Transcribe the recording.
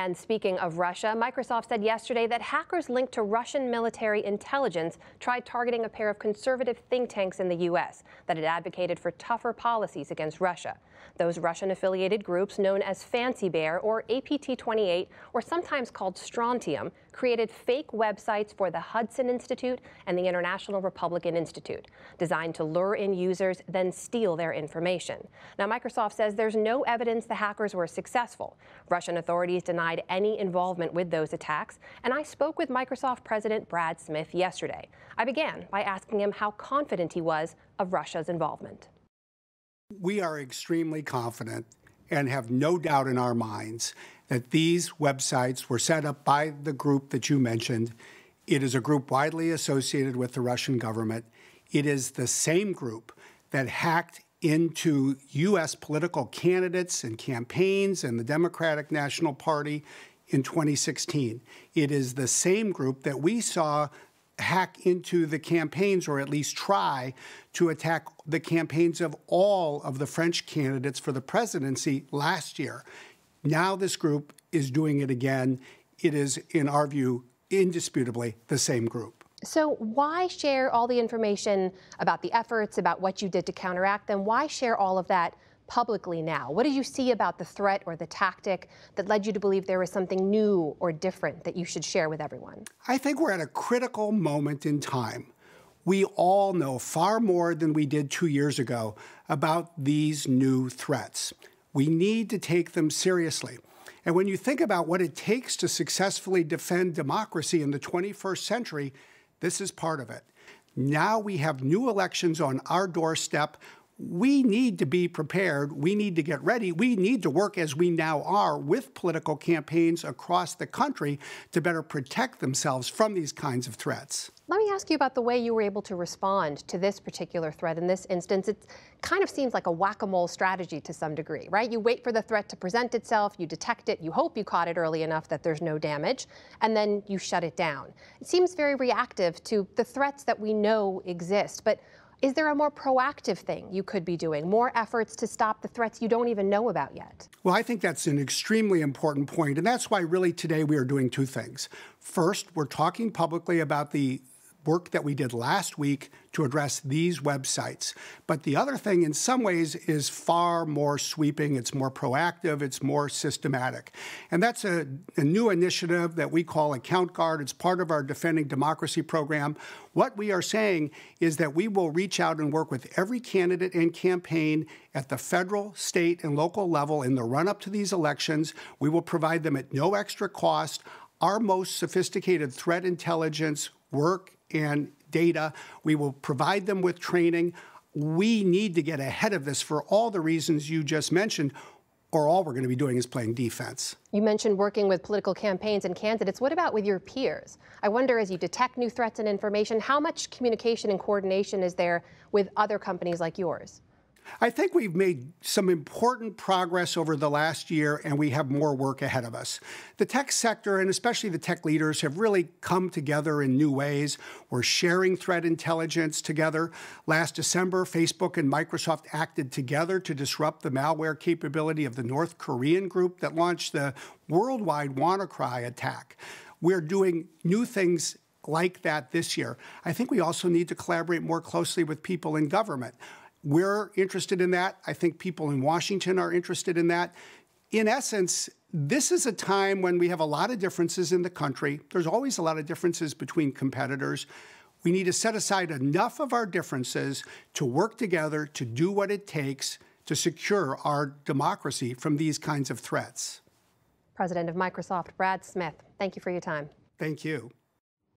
And speaking of Russia, Microsoft said yesterday that hackers linked to Russian military intelligence tried targeting a pair of conservative think tanks in the U.S. that had advocated for tougher policies against Russia. Those Russian-affiliated groups, known as Fancy Bear or APT28, or sometimes called Strontium, created fake websites for the Hudson Institute and the International Republican Institute, designed to lure in users, then steal their information. Now, Microsoft says there's no evidence the hackers were successful. Russian authorities denied any involvement with those attacks, and I spoke with Microsoft President Brad Smith yesterday. I began by asking him how confident he was of Russia's involvement. We are extremely confident and have no doubt in our minds that these websites were set up by the group that you mentioned. It is a group widely associated with the Russian government. It is the same group that hacked into U.S. political candidates and campaigns and the Democratic National Party in 2016. It is the same group that we saw hack into the campaigns, or at least try to attack the campaigns of all of the French candidates for the presidency last year. Now this group is doing it again. It is, in our view, indisputably the same group. So why share all the information about the efforts, about what you did to counteract them? Why share all of that publicly now? What did you see about the threat or the tactic that led you to believe there was something new or different that you should share with everyone? I think we're at a critical moment in time. We all know far more than we did 2 years ago about these new threats. We need to take them seriously. And when you think about what it takes to successfully defend democracy in the 21st century, this is part of it. Now we have new elections on our doorstep. We need to be prepared. We need to get ready. We need to work, as we now are, with political campaigns across the country to better protect themselves from these kinds of threats. Let me ask you about the way you were able to respond to this particular threat. In this instance, it kind of seems like a whack-a-mole strategy to some degree, right? You wait for the threat to present itself, you detect it, you hope you caught it early enough that there's no damage, and then you shut it down. It seems very reactive to the threats that we know exist, but is there a more proactive thing you could be doing, more efforts to stop the threats you don't even know about yet? Well, I think that's an extremely important point, and that's why really today we are doing two things. First, we're talking publicly about the work that we did last week to address these websites. But the other thing, in some ways, is far more sweeping. It's more proactive. It's more systematic. And that's a new initiative that we call Account Guard. It's part of our Defending Democracy program. What we are saying is that we will reach out and work with every candidate and campaign at the federal, state, and local level in the run-up to these elections. We will provide them at no extra cost our most sophisticated threat intelligence work and data. We will provide them with training. We need to get ahead of this for all the reasons you just mentioned, or all we're going to be doing is playing defense. You mentioned working with political campaigns and candidates. What about with your peers? I wonder, as you detect new threats and information, how much communication and coordination is there with other companies like yours? I think we've made some important progress over the last year, and we have more work ahead of us. The tech sector, and especially the tech leaders, have really come together in new ways. We're sharing threat intelligence together. Last December, Facebook and Microsoft acted together to disrupt the malware capability of the North Korean group that launched the worldwide WannaCry attack. We're doing new things like that this year. I think we also need to collaborate more closely with people in government. We're interested in that. I think people in Washington are interested in that. In essence, this is a time when we have a lot of differences in the country. There's always a lot of differences between competitors. We need to set aside enough of our differences to work together to do what it takes to secure our democracy from these kinds of threats. President of Microsoft, Brad Smith, thank you for your time. Thank you.